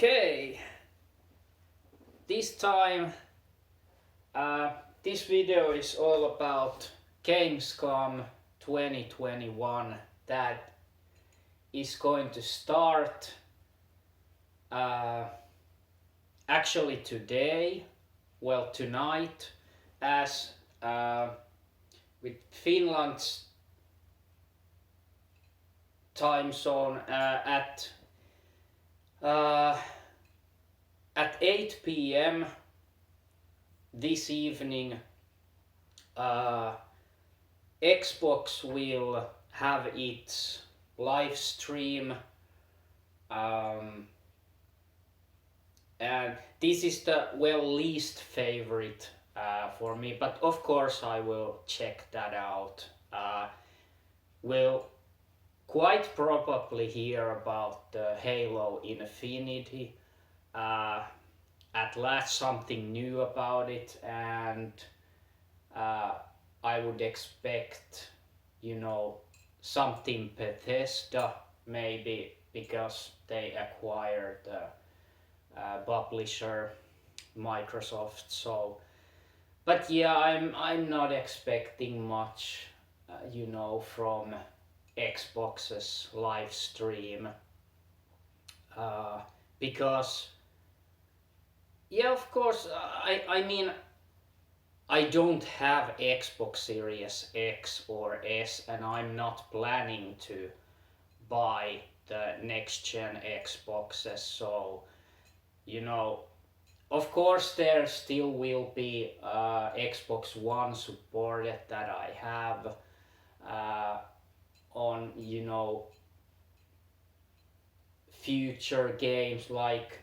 Okay, this time this video is all about Gamescom 2021 that is going to start actually today, well tonight, as with Finland's time zone at 8 p.m. this evening. Xbox will have its live stream, and this is the least favorite for me, but of course I will check that out. We'll quite probably hear about the Halo Infinity, at last something new about it, and I would expect, something Bethesda maybe, because they acquired the publisher Microsoft. So, but yeah, I'm not expecting much, from Xbox's live stream, because yeah, of course, I mean, I don't have Xbox Series X or S, and I'm not planning to buy the next gen Xboxes. So, of course there still will be Xbox One supported that I have on, future games, like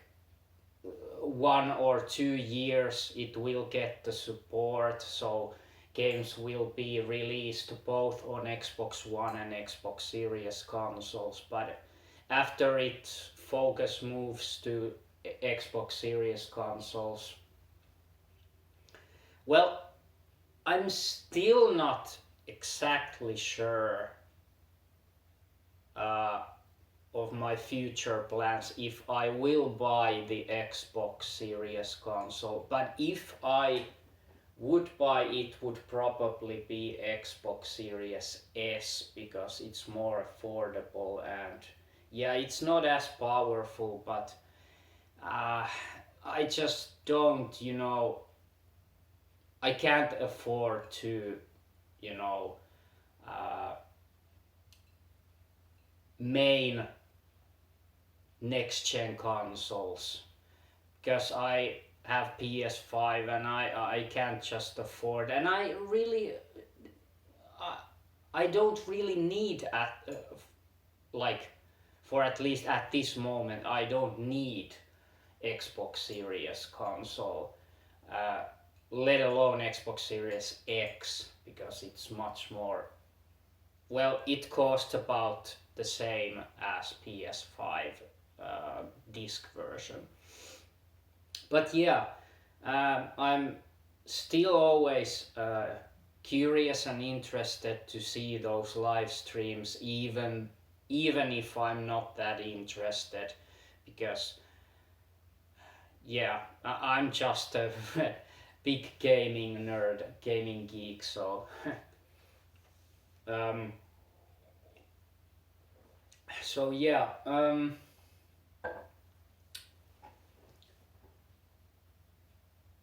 1 or 2 years it will get the support, so games will be released both on Xbox One and Xbox Series consoles. But after its focus moves to Xbox Series consoles, well, I'm still not exactly sure of my future plans if I will buy the Xbox Series console. But if I would buy it, would probably be Xbox Series S, because it's more affordable, and yeah, it's not as powerful, but I just don't, I can't afford to, main next gen consoles, because I have PS5 and I can't just afford, and I really I don't really need like, for at least at this moment, I don't need Xbox Series console, let alone Xbox Series X, because it's much more, well, it costs about the same as PS5 disc version. But yeah, I'm still always curious and interested to see those live streams, even if I'm not that interested, because yeah, I'm just a big gaming nerd, gaming geek, so so yeah,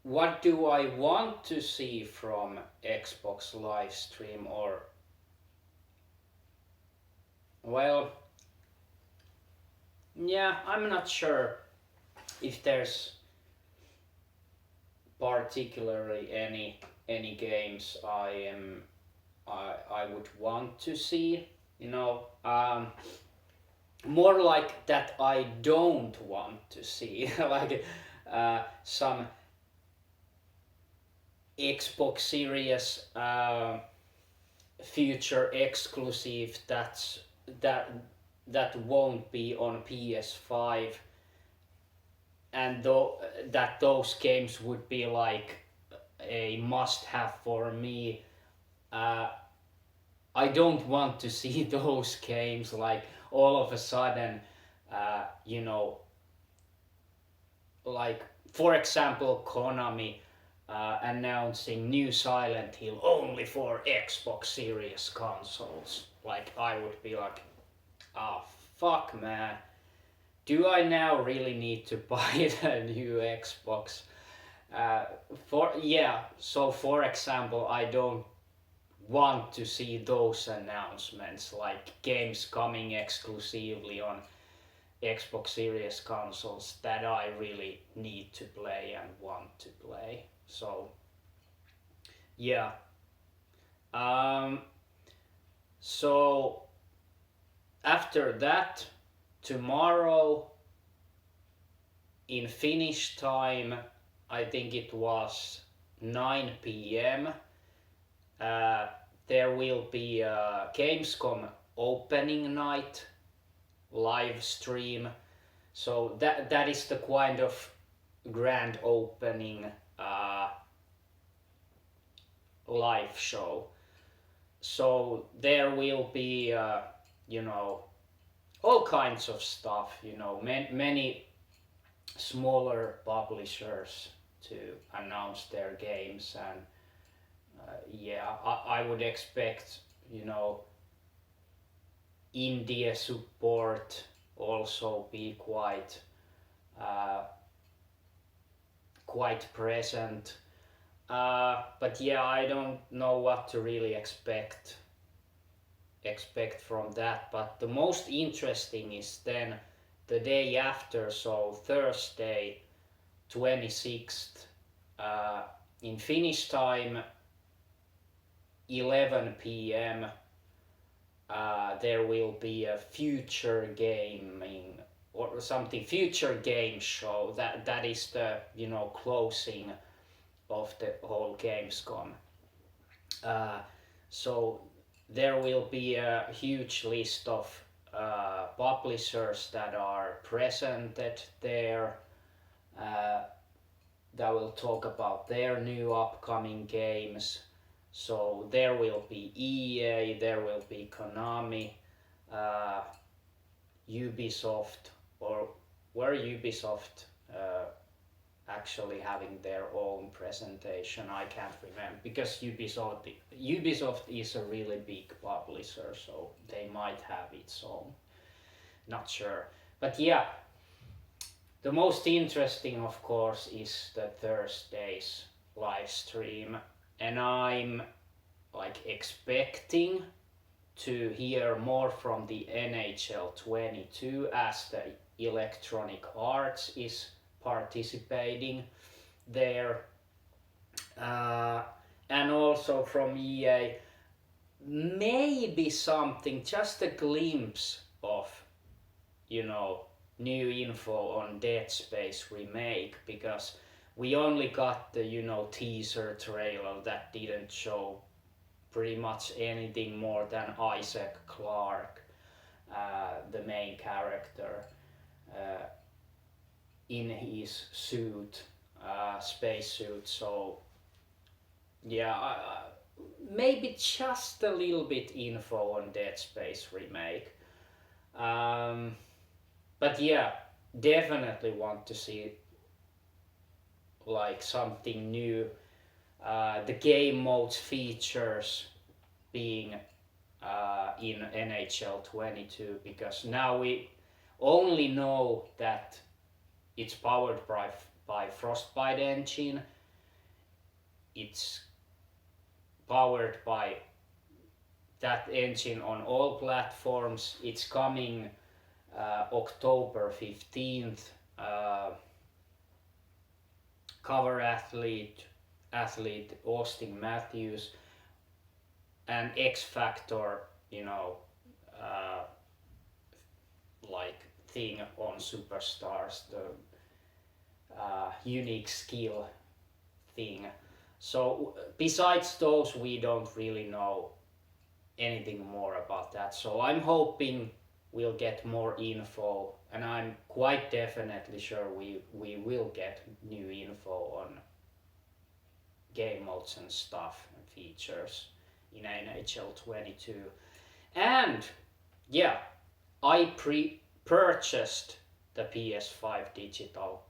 what do I want to see from Xbox live stream? Or, well, yeah, I'm not sure if there's particularly any games I would want to see, more like that I don't want to see, like some Xbox Series future exclusive that won't be on PS5, and that those games would be like a must-have for me. I don't want to see those games like all of a sudden, like for example Konami announcing new Silent Hill only for Xbox Series consoles. Like I would be like, ah, fuck man, do I now really need to buy the new Xbox? So for example, I don't want to see those announcements like games coming exclusively on Xbox Series consoles that I really need to play and want to play. So yeah. Um, so after that, tomorrow in Finnish time, I think it was 9 p.m. There will be a Gamescom opening night live stream. So that is the kind of grand opening live show. So there will be all kinds of stuff. Many smaller publishers to announce their games, and I would expect India support also be quite present. But yeah, I don't know what to really expect from that. But the most interesting is then the day after, so Thursday 26th in Finnish time 11 p.m. There will be a future gaming or something, future game show. That is the closing of the whole Gamescom. So there will be a huge list of publishers that are presented there, that will talk about their new upcoming games. So there will be EA, there will be Konami, Ubisoft, or where Ubisoft actually having their own presentation, I can't remember, because Ubisoft is a really big publisher, so they might have its own, not sure. But yeah, the most interesting of course is the Thursday's live stream, and I'm like expecting to hear more from the NHL 22 as the Electronic Arts is participating there, and also from EA maybe something, just a glimpse of new info on Dead Space remake, because we only got the teaser trailer that didn't show pretty much anything more than Isaac Clarke, the main character, in his suit, space suit. So yeah, maybe just a little bit info on Dead Space remake. But yeah, definitely want to see like something new. The game modes features being in NHL 22, because now we only know that it's powered by Frostbite engine. It's powered by that engine on all platforms. It's coming October 15th. Cover athlete Austin Matthews, and X Factor, like thing on Superstars, the unique skill thing. So besides those, we don't really know anything more about that. So I'm hoping we'll get more info, and I'm quite definitely sure we will get new info on game modes and stuff and features in NHL 22. And yeah, I purchased the PS5 digital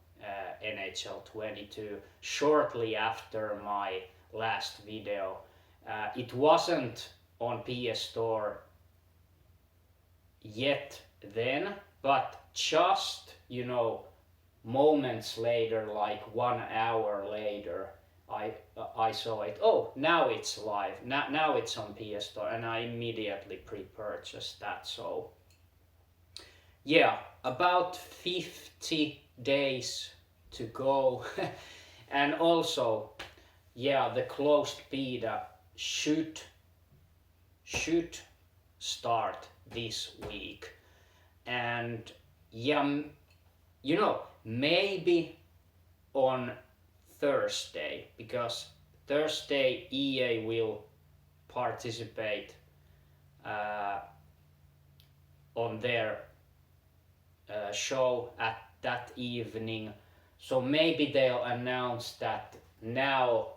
NHL 22 shortly after my last video. It wasn't on PS Store yet then, but just, moments later, like 1 hour later, I saw it. Oh, now it's live. Now it's on PS Store, and I immediately pre-purchased that. So yeah, about 50 days to go. And also, yeah, the closed beta should start this week. And yeah, maybe on Thursday, because Thursday EA will participate on their show at that evening. So maybe they'll announce that now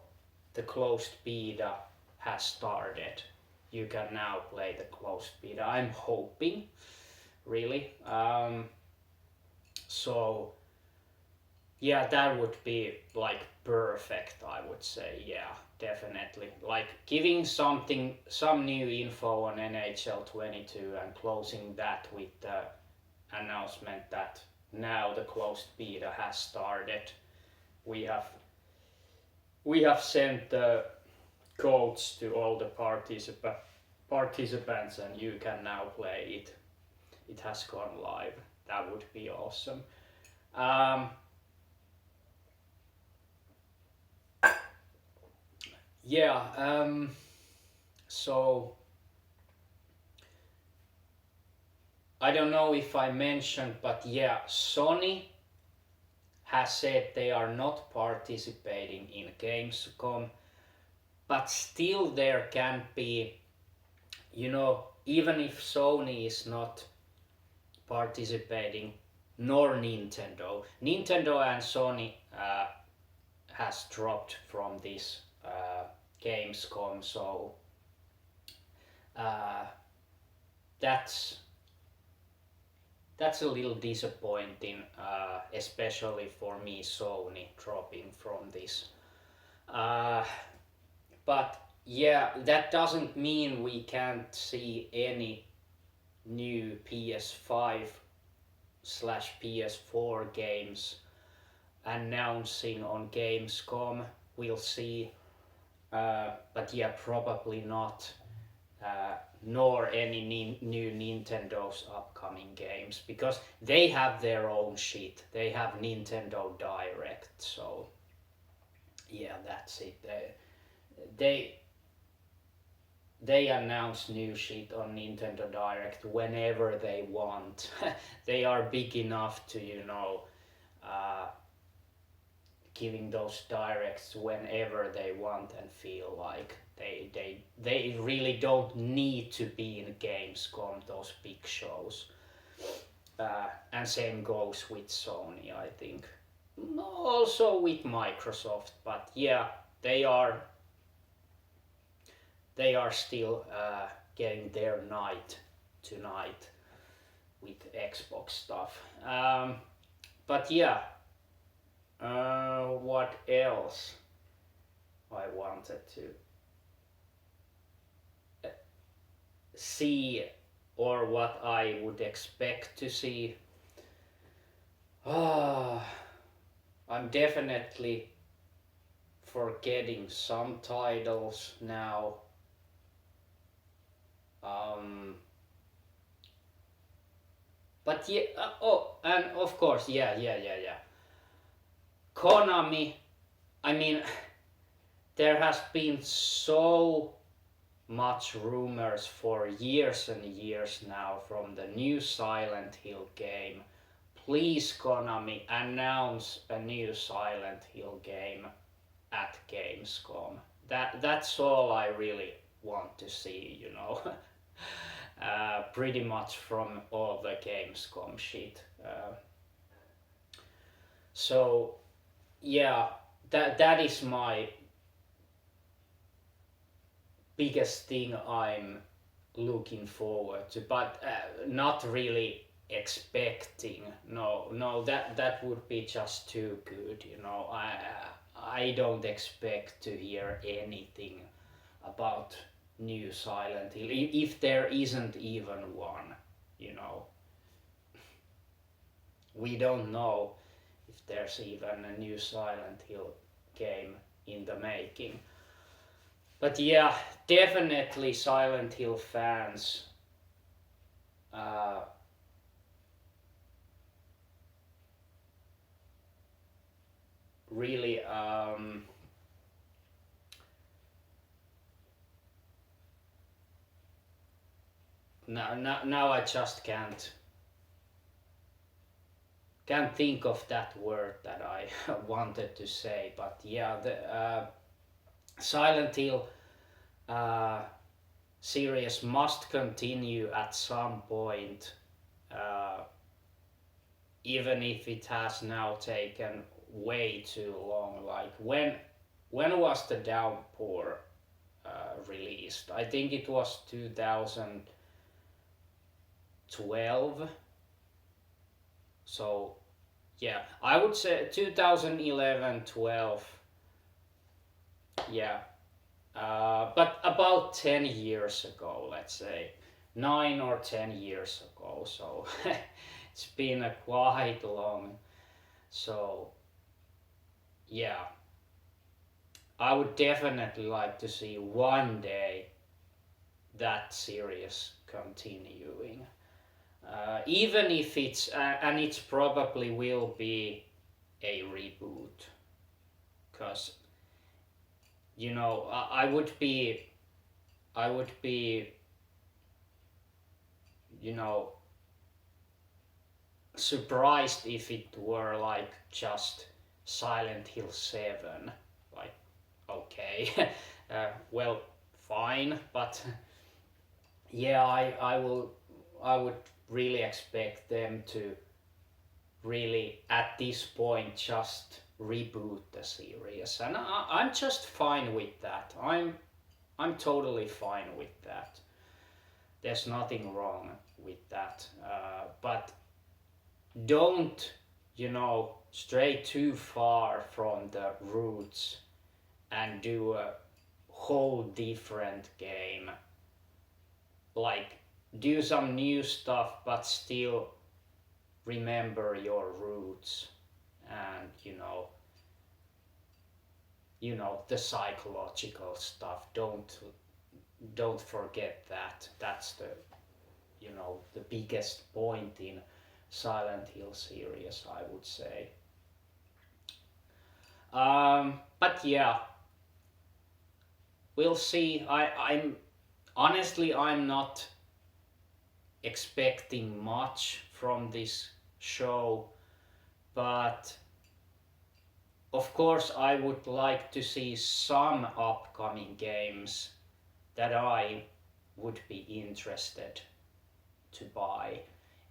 the closed beta has started. You can now play the closed beta. I'm hoping, really. So yeah, that would be like perfect, I would say. Yeah, definitely. Like giving some new info on NHL 22 and closing that with the announcement that now the closed beta has started. We have sent the codes to all the participants, and you can now play it. It has gone live. That would be awesome. So I don't know if I mentioned, but yeah, Sony has said they are not participating in Gamescom, but still there can be, even if Sony is not participating, nor Nintendo and Sony has dropped from this Gamescom, so that's a little disappointing, especially for me, Sony dropping from this. But yeah, that doesn't mean we can't see any new PS5/PS4 games announcing on Gamescom. We'll see, but yeah, probably not. Nor any new Nintendo's upcoming games, because they have their own shit. They have Nintendo Direct, so yeah, that's it. They announce new shit on Nintendo Direct whenever they want. They are big enough to, giving those directs whenever they want and feel like. They really don't need to be in Gamescom, those big shows. And same goes with Sony, I think. Also with Microsoft, but yeah, they are still getting their night tonight with Xbox stuff. But yeah, what else I wanted to see, or what I would expect to see. I'm definitely forgetting some titles now. But yeah, and of course, yeah. Konami, I mean, there has been so much rumors for years and years now from the new Silent Hill game. Please, Konami, announce a new Silent Hill game at Gamescom. That's all I really want to see, pretty much from all the Gamescom shit. So yeah, that is my biggest thing I'm looking forward to, but not really expecting. No, that would be just too good. I don't expect to hear anything about new Silent Hill if there isn't even one. You know, we don't know if there's even a new Silent Hill game in the making. But yeah, definitely Silent Hill fans really now I just can't think of that word that I wanted to say. But yeah, the Silent Hill series must continue at some point, even if it has now taken way too long. Like when was the Downpour released? I think it was 2012. So yeah, I would say 2011, 12. Yeah, but about 10 years ago, let's say 9 or 10 years ago. So it's been a quite long. So yeah, I would definitely like to see one day that series continuing. Even if it's and it probably will be a reboot, because I would be surprised if it were like just Silent Hill 7. Like, okay, well, fine, but yeah, I would really expect them to really at this point just reboot the series, and I'm just fine with that. I'm totally fine with that. There's nothing wrong with that, but don't stray too far from the roots and do a whole different game. Like, do some new stuff but still remember your roots, and the psychological stuff. Don't forget that. That's the the biggest point in Silent Hill series, I would say. But yeah, we'll see. I'm honestly, I'm not expecting much from this show, but of course I would like to see some upcoming games that I would be interested to buy.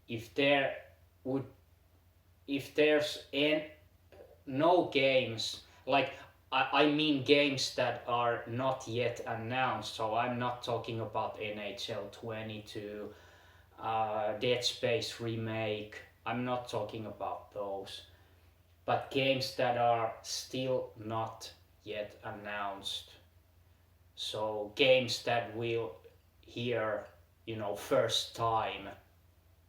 If there's no games, like I mean games that are not yet announced, so I'm not talking about NHL 22, Dead Space remake, I'm not talking about those, but games that are still not yet announced. So games that we'll hear, first time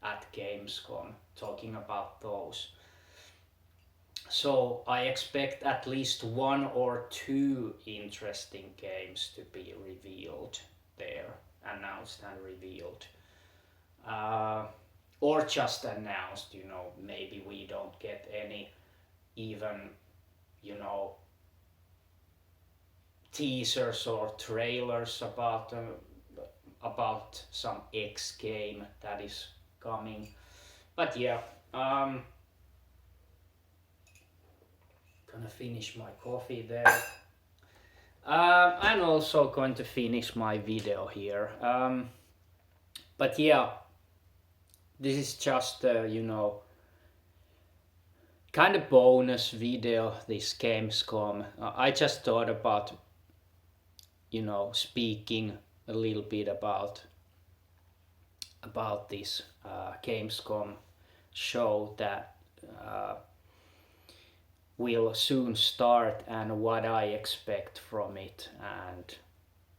at Gamescom, talking about those. So I expect at least 1 or 2 interesting games to be revealed there, announced and revealed. Or just announced, maybe we don't get any even, teasers or trailers about some X game that is coming. But yeah, gonna finish my coffee there. I'm also going to finish my video here. But yeah, this is just kind of bonus video, this Gamescom. I just thought about speaking a little bit about about this Gamescom show that will soon start and what I expect from it. And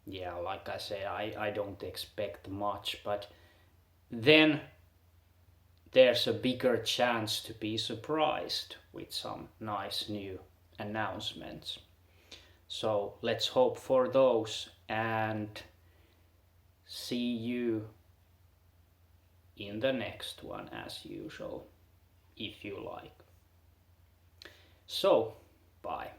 yeah, like I say, I don't expect much, but then there's a bigger chance to be surprised with some nice new announcements. So let's hope for those, and see you in the next one as usual, if you like. So, bye.